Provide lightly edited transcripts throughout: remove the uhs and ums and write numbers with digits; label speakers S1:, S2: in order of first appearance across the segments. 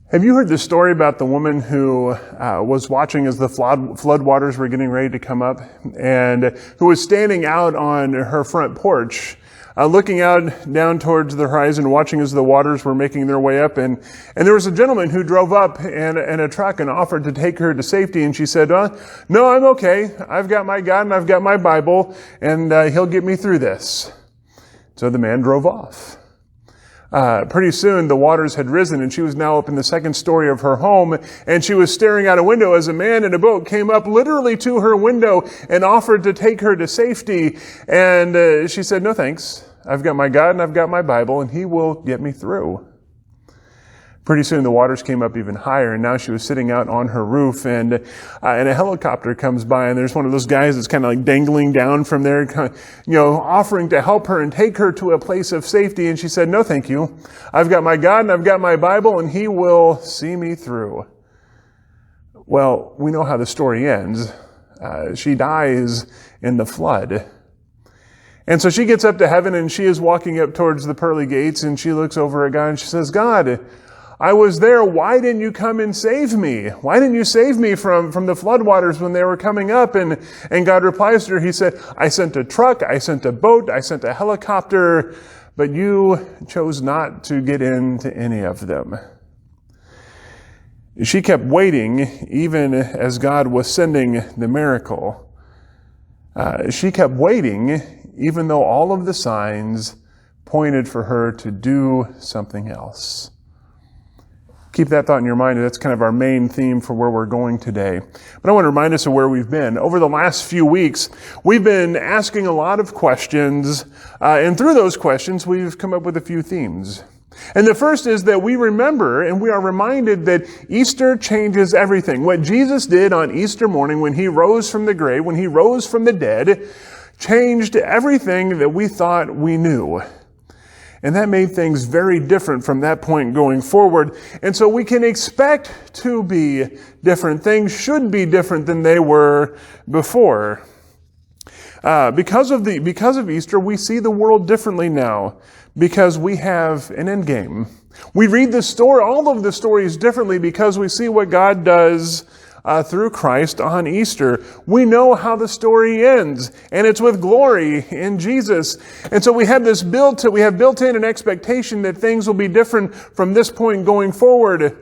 S1: Have you heard the story about the woman who was watching as the flood waters were getting ready to come up, and who was standing out on her front porch, looking out down towards the horizon, watching as the waters were making their way up, and there was a gentleman who drove up in a truck and offered to take her to safety, and she said, "No, I'm okay. I've got my God and I've got my Bible, and He'll get me through this." So the man drove off. Pretty soon the waters had risen, and she was now up in the second story of her home, and she was staring out a window as a man in a boat came up literally to her window and offered to take her to safety. And she said, "No thanks. I've got my God and I've got my Bible, and He will get me through." Pretty soon the waters came up even higher, and now she was sitting out on her roof, and a helicopter comes by, and there's one of those guys that's kind of like dangling down from there, offering to help her and take her to a place of safety. And she said, "No, thank you. I've got my God and I've got my Bible, and He will see me through." Well, we know how the story ends. She dies in the flood. And so she gets up to heaven, and she is walking up towards the pearly gates, and she looks over at God and she says, "God, I was there. Why didn't you come and save me? Why didn't you save me from the floodwaters when they were coming up?" And God replies to her, He said, "I sent a truck, I sent a boat, I sent a helicopter, but you chose not to get into any of them." She kept waiting even as God was sending the miracle. She kept waiting even though all of the signs pointed for her to do something else. Keep that thought in your mind. That's kind of our main theme for where we're going today. But I want to remind us of where we've been. Over the last few weeks, we've been asking a lot of questions, and through those questions, we've come up with a few themes. And the first is that we remember and we are reminded that Easter changes everything. What Jesus did on Easter morning when He rose from the grave, when He rose from the dead, changed everything that we thought we knew. And that made things very different from that point going forward. And so we can expect to be different. Things should be different than they were before. Because of Easter, we see the world differently now because we have an end game. We read the story, all of the stories differently because we see what God does through Christ on Easter. We know how the story ends, and it's with glory in Jesus. And so we have built in an expectation that things will be different from this point going forward.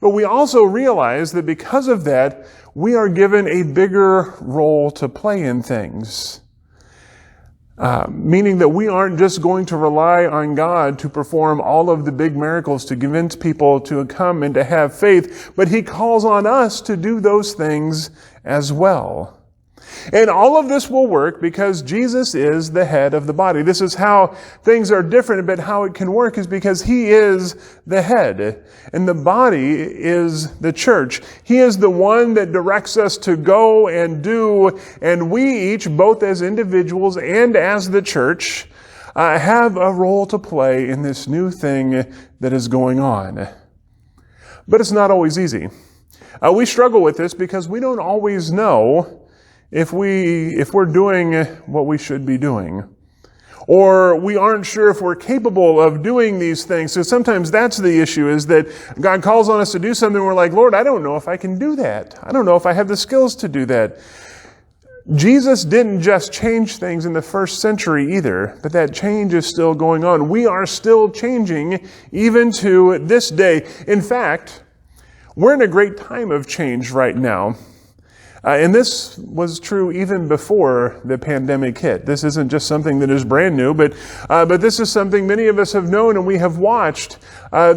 S1: But we also realize that because of that, we are given a bigger role to play in things. Meaning that we aren't just going to rely on God to perform all of the big miracles to convince people to come and to have faith, but He calls on us to do those things as well. And all of this will work because Jesus is the head of the body. This is how things are different, but how it can work is because He is the head. And the body is the church. He is the one that directs us to go and do. And we each, both as individuals and as the church, have a role to play in this new thing that is going on. But it's not always easy. We struggle with this because we don't always know if we're doing what we should be doing. Or we aren't sure if we're capable of doing these things. So sometimes that's the issue, is that God calls on us to do something, and we're like, "Lord, I don't know if I can do that. I don't know if I have the skills to do that." Jesus didn't just change things in the first century either, but that change is still going on. We are still changing even to this day. In fact, we're in a great time of change right now. And this was true even before the pandemic hit. This isn't just something that is brand new, but this is something many of us have known and we have watched.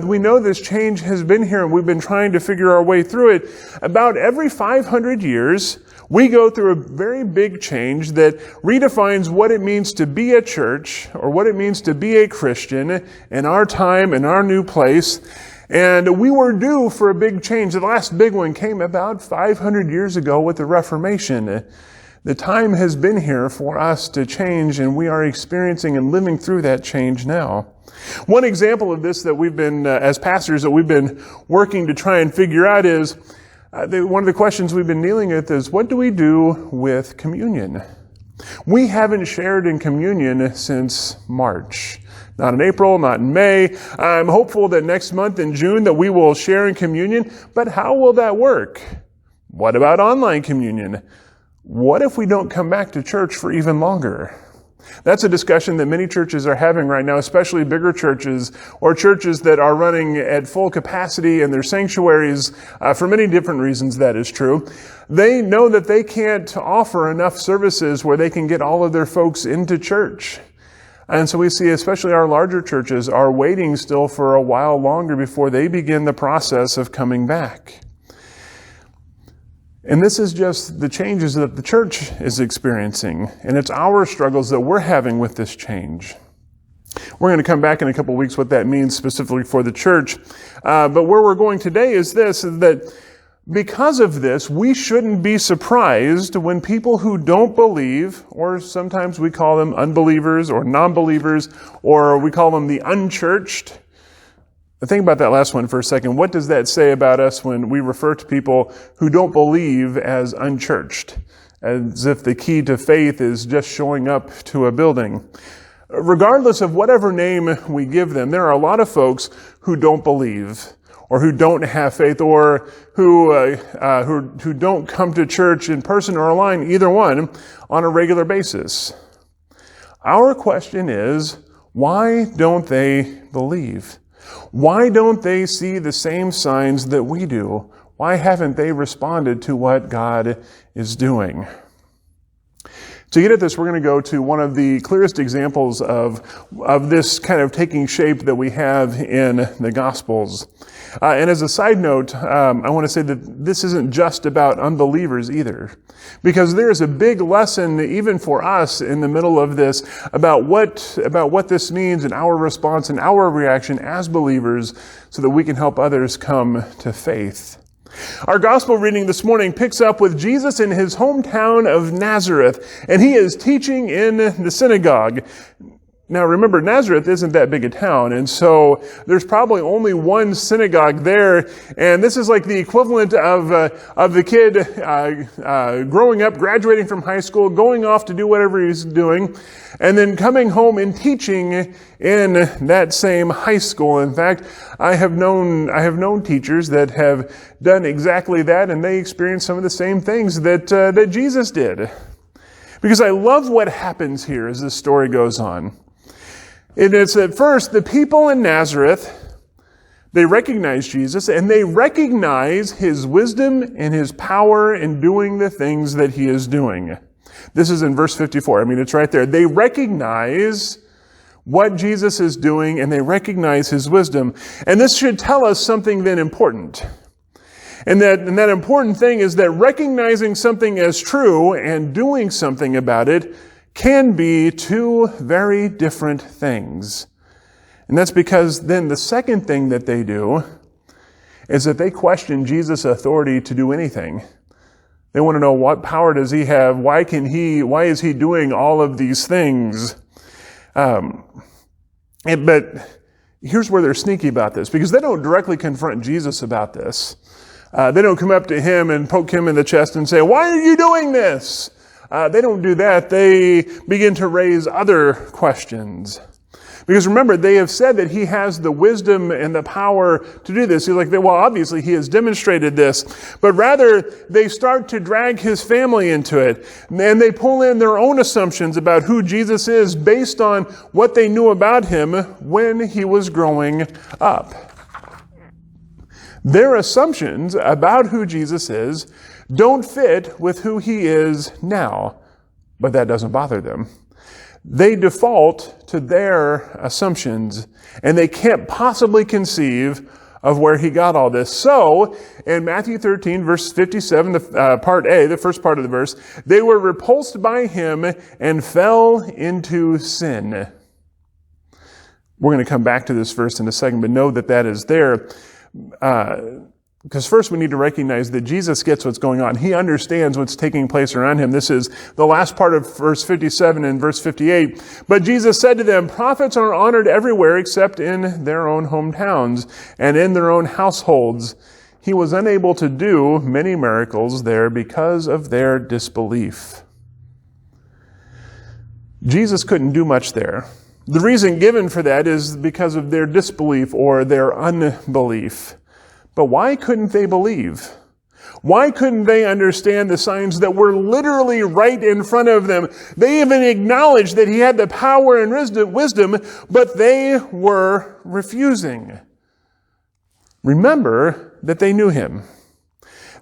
S1: We know this change has been here, and we've been trying to figure our way through it. About every 500 years, we go through a very big change that redefines what it means to be a church, or what it means to be a Christian in our time, in our new place. And we were due for a big change. The last big one came about 500 years ago with the Reformation. The time has been here for us to change, and we are experiencing and living through that change now. One example of this that we've been, as pastors, that we've been working to try and figure out is, one of the questions we've been dealing with is, what do we do with communion? We haven't shared in communion since March. Not in April, not in May. I'm hopeful that next month in June that we will share in communion, but how will that work? What about online communion? What if we don't come back to church for even longer? That's a discussion that many churches are having right now, especially bigger churches or churches that are running at full capacity in their sanctuaries. For many different reasons, that is true. They know that they can't offer enough services where they can get all of their folks into church. And so we see, especially our larger churches, are waiting still for a while longer before they begin the process of coming back. And this is just the changes that the church is experiencing. And it's our struggles that we're having with this change. We're going to come back in a couple weeks what that means specifically for the church. But where we're going today is this, is that because of this, we shouldn't be surprised when people who don't believe, or sometimes we call them unbelievers or non-believers, or we call them the unchurched. Think about that last one for a second. What does that say about us when we refer to people who don't believe as unchurched? As if the key to faith is just showing up to a building. Regardless of whatever name we give them, there are a lot of folks who don't believe, or who don't have faith, or who don't come to church in person or online, either one, on a regular basis. Our question is, why don't they believe? Why don't they see the same signs that we do? Why haven't they responded to what God is doing? To get at this, we're going to go to one of the clearest examples of this kind of taking shape that we have in the Gospels. And as a side note, I want to say that this isn't just about unbelievers either. Because there is a big lesson, even for us in the middle of this, about what this means and our response and our reaction as believers so that we can help others come to faith. Our gospel reading this morning picks up with Jesus in his hometown of Nazareth, and he is teaching in the synagogue. Now remember, Nazareth isn't that big a town, and so there's probably only one synagogue there, and this is like the equivalent of the kid growing up, graduating from high school, going off to do whatever he's doing, and then coming home and teaching in that same high school. In fact, I have known teachers that have done exactly that, and they experienced some of the same things that Jesus did. Because I love what happens here as this story goes on. And it's at first the people in Nazareth, they recognize Jesus, and they recognize his wisdom and his power in doing the things that he is doing. This is in verse 54. I mean, it's right there. They recognize what Jesus is doing, and they recognize his wisdom. And this should tell us something then important. And that important thing is that recognizing something as true and doing something about it can be two very different things. And that's because then the second thing that they do is that they question Jesus' authority to do anything. They want to know, what power does he have? Why is he doing all of these things? But here's where they're sneaky about this, because they don't directly confront Jesus about this. They don't come up to him and poke him in the chest and say, "Why are you doing this?" They don't do that. They begin to raise other questions. Because remember, they have said that he has the wisdom and the power to do this. He's like, well, obviously he has demonstrated this. But rather, they start to drag his family into it. And they pull in their own assumptions about who Jesus is based on what they knew about him when he was growing up. Their assumptions about who Jesus is don't fit with who he is now, but that doesn't bother them. They default to their assumptions, and they can't possibly conceive of where he got all this. So, in Matthew 13, verse 57, part A, the first part of the verse, they were repulsed by him and fell into sin. We're going to come back to this verse in a second, but know that is there. Because first we need to recognize that Jesus gets what's going on. He understands what's taking place around him. This is the last part of verse 57 and verse 58. But Jesus said to them, "Prophets are honored everywhere except in their own hometowns and in their own households." He was unable to do many miracles there because of their disbelief. Jesus couldn't do much there. The reason given for that is because of their disbelief or their unbelief. But why couldn't they believe? Why couldn't they understand the signs that were literally right in front of them? They even acknowledged that he had the power and wisdom, but they were refusing. Remember that they knew him.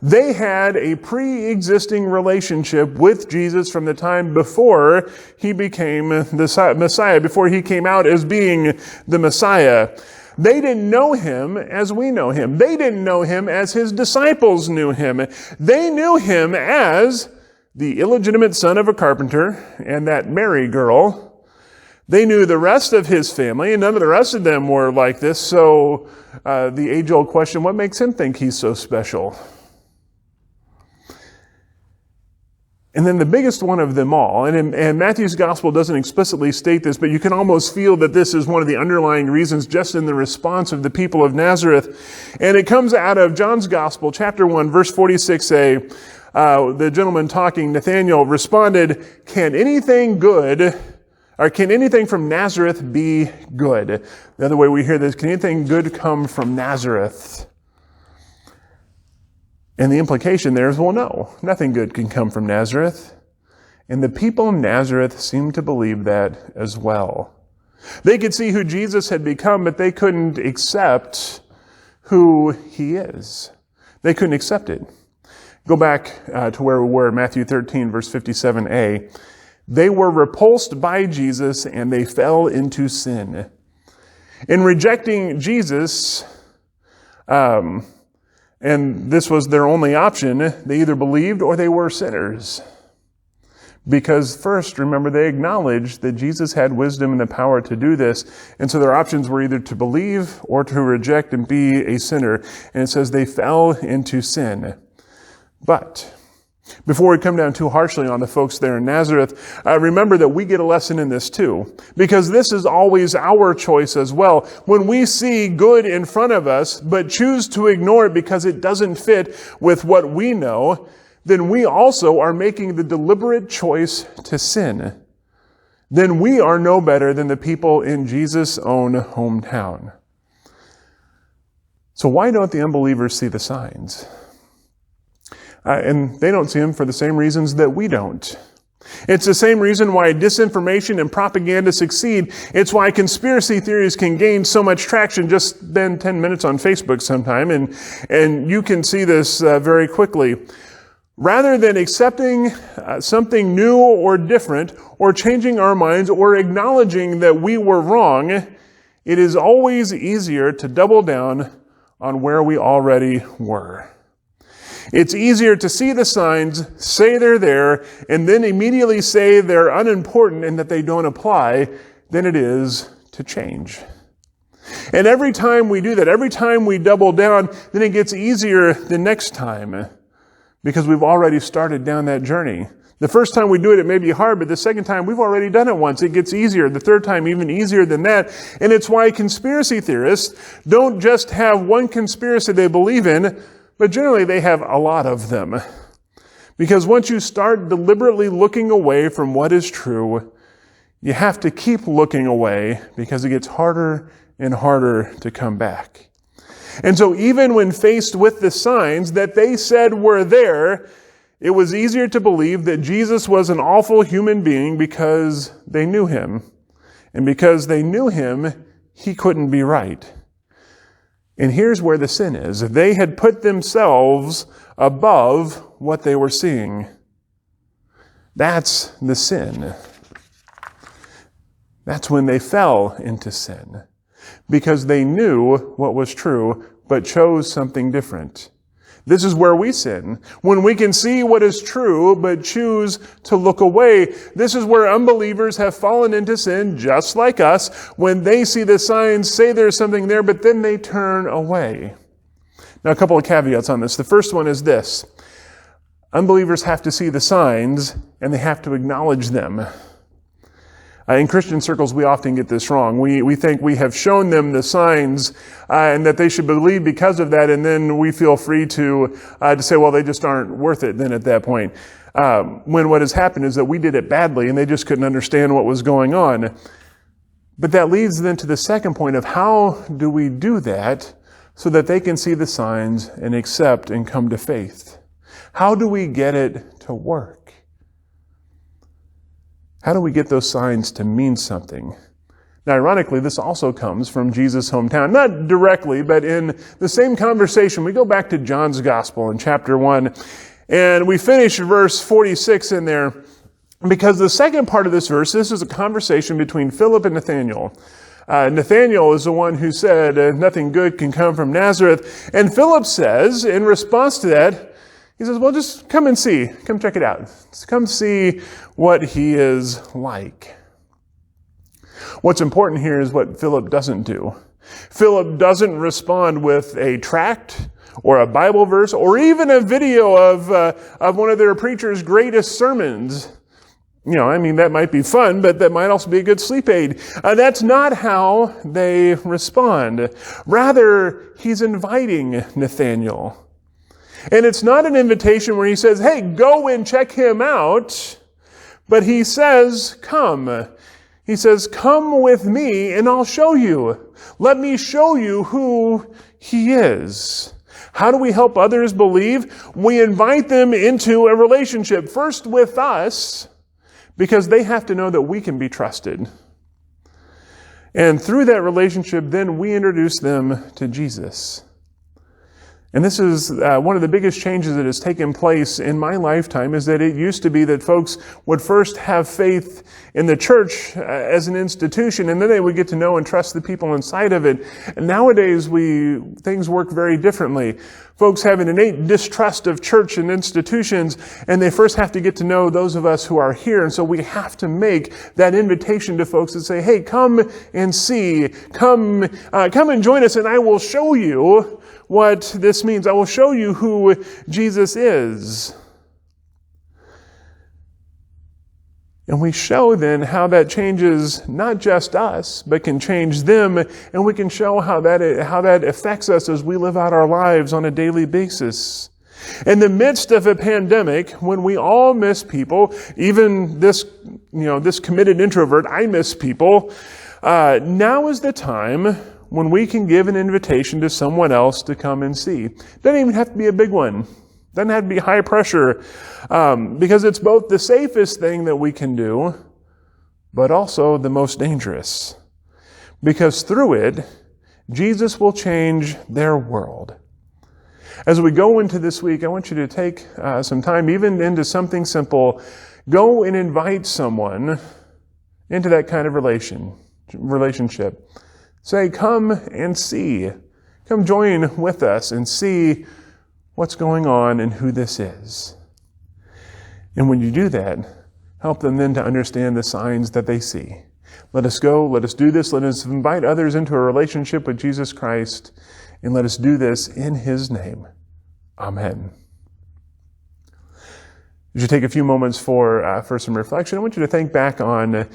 S1: They had a pre-existing relationship with Jesus from the time before he became the Messiah, before he came out as being the Messiah. They didn't know him as we know him. They didn't know him as his disciples knew him. They knew him as the illegitimate son of a carpenter and that Mary girl. They knew the rest of his family, and none of the rest of them were like this. So the age-old question, what makes him think he's so special? And then the biggest one of them all, and Matthew's gospel doesn't explicitly state this, but you can almost feel that this is one of the underlying reasons just in the response of the people of Nazareth. And it comes out of John's gospel, chapter 1, verse 46a. The gentleman talking, Nathanael, responded, can anything from Nazareth be good? The other way we hear this, can anything good come from Nazareth? And the implication there is, well, no, nothing good can come from Nazareth. And the people of Nazareth seemed to believe that as well. They could see who Jesus had become, but they couldn't accept who he is. They couldn't accept it. Go back to where we were, Matthew 13, verse 57a. They were repulsed by Jesus and they fell into sin. In rejecting Jesus, and this was their only option, they either believed or they were sinners. Because first, remember, they acknowledged that Jesus had wisdom and the power to do this. And so their options were either to believe or to reject and be a sinner. And it says they fell into sin. But before we come down too harshly on the folks there in Nazareth, remember that we get a lesson in this too. Because this is always our choice as well. When we see good in front of us, but choose to ignore it because it doesn't fit with what we know, then we also are making the deliberate choice to sin. Then we are no better than the people in Jesus' own hometown. So why don't the unbelievers see the signs? And they don't see them for the same reasons that we don't. It's the same reason why disinformation and propaganda succeed. It's why conspiracy theories can gain so much traction. Just spend 10 minutes on Facebook sometime and you can see this very quickly. Rather than accepting something new or different or changing our minds or acknowledging that we were wrong, it is always easier to double down on where we already were. It's easier to see the signs, say they're there, and then immediately say they're unimportant and that they don't apply than it is to change. And every time we do that, every time we double down, then it gets easier the next time because we've already started down that journey. The first time we do it, it may be hard, but the second time, we've already done it once. It gets easier. The third time, even easier than that. And it's why conspiracy theorists don't just have one conspiracy they believe in, but generally they have a lot of them. Because once you start deliberately looking away from what is true, you have to keep looking away because it gets harder and harder to come back. And so even when faced with the signs that they said were there, it was easier to believe that Jesus was an awful human being because they knew him. And because they knew him, he couldn't be right. And here's where the sin is. They had put themselves above what they were seeing. That's the sin. That's when they fell into sin. Because they knew what was true, but chose something different. This is where we sin. When we can see what is true, but choose to look away. This is where unbelievers have fallen into sin, just like us, when they see the signs, say there's something there, but then they turn away. Now, a couple of caveats on this. The first one is this. Unbelievers have to see the signs, and they have to acknowledge them. In Christian circles, we often get this wrong. We think we have shown them the signs and that they should believe because of that, and then we feel free to say, well, they just aren't worth it then at that point. When what has happened is that we did it badly and they just couldn't understand what was going on. But that leads then to the second point of how do we do that so that they can see the signs and accept and come to faith? How do we get it to work? How do we get those signs to mean something? Now, ironically, this also comes from Jesus' hometown. Not directly, but in the same conversation. We go back to John's Gospel in chapter 1, and we finish verse 46 in there, because the second part of this verse, this is a conversation between Philip and Nathanael. Nathanael is the one who said, nothing good can come from Nazareth. And Philip says, in response to that, he says, well, just come and see. Come check it out. Just come see what he is like. What's important here is what Philip doesn't do. Philip doesn't respond with a tract or a Bible verse or even a video of one of their preacher's greatest sermons. That might be fun, but that might also be a good sleep aid. That's not how they respond. Rather, he's inviting Nathanael. And it's not an invitation where he says, hey, go and check him out. But he says, come. He says, come with me and I'll show you. Let me show you who he is. How do we help others believe? We invite them into a relationship, first with us, because they have to know that we can be trusted. And through that relationship, then we introduce them to Jesus. And this is one of the biggest changes that has taken place in my lifetime, is that it used to be that folks would first have faith in the church as an institution, and then they would get to know and trust the people inside of it. And nowadays, things work very differently. Folks have an innate distrust of church and institutions, and they first have to get to know those of us who are here. And so we have to make that invitation to folks that say, hey, come and see, come and join us, and I will show you what this means. I will show you who Jesus is. And we show then how that changes not just us, but can change them, and we can show how that affects us as we live out our lives on a daily basis. In the midst of a pandemic, when we all miss people, even this committed introvert, I miss people, now is the time when we can give an invitation to someone else to come and see. Doesn't even have to be a big one. Doesn't have to be high pressure, because it's both the safest thing that we can do, but also the most dangerous. Because through it, Jesus will change their world. As we go into this week, I want you to take some time, even into something simple. Go and invite someone into that kind of relationship. Say, come and see. Come join with us and see what's going on and who this is. And when you do that, help them then to understand the signs that they see. Let us go, let us do this, let us invite others into a relationship with Jesus Christ, and let us do this in His name. Amen. As you take a few moments for some reflection, I want you to think back on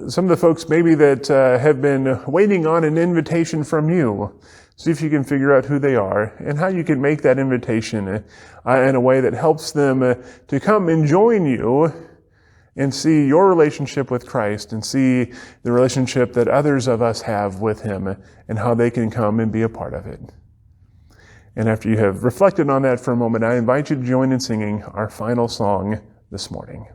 S1: some of the folks maybe that have been waiting on an invitation from you. See if you can figure out who they are and how you can make that invitation in a way that helps them to come and join you and see your relationship with Christ and see the relationship that others of us have with Him and how they can come and be a part of it. And after you have reflected on that for a moment, I invite you to join in singing our final song this morning.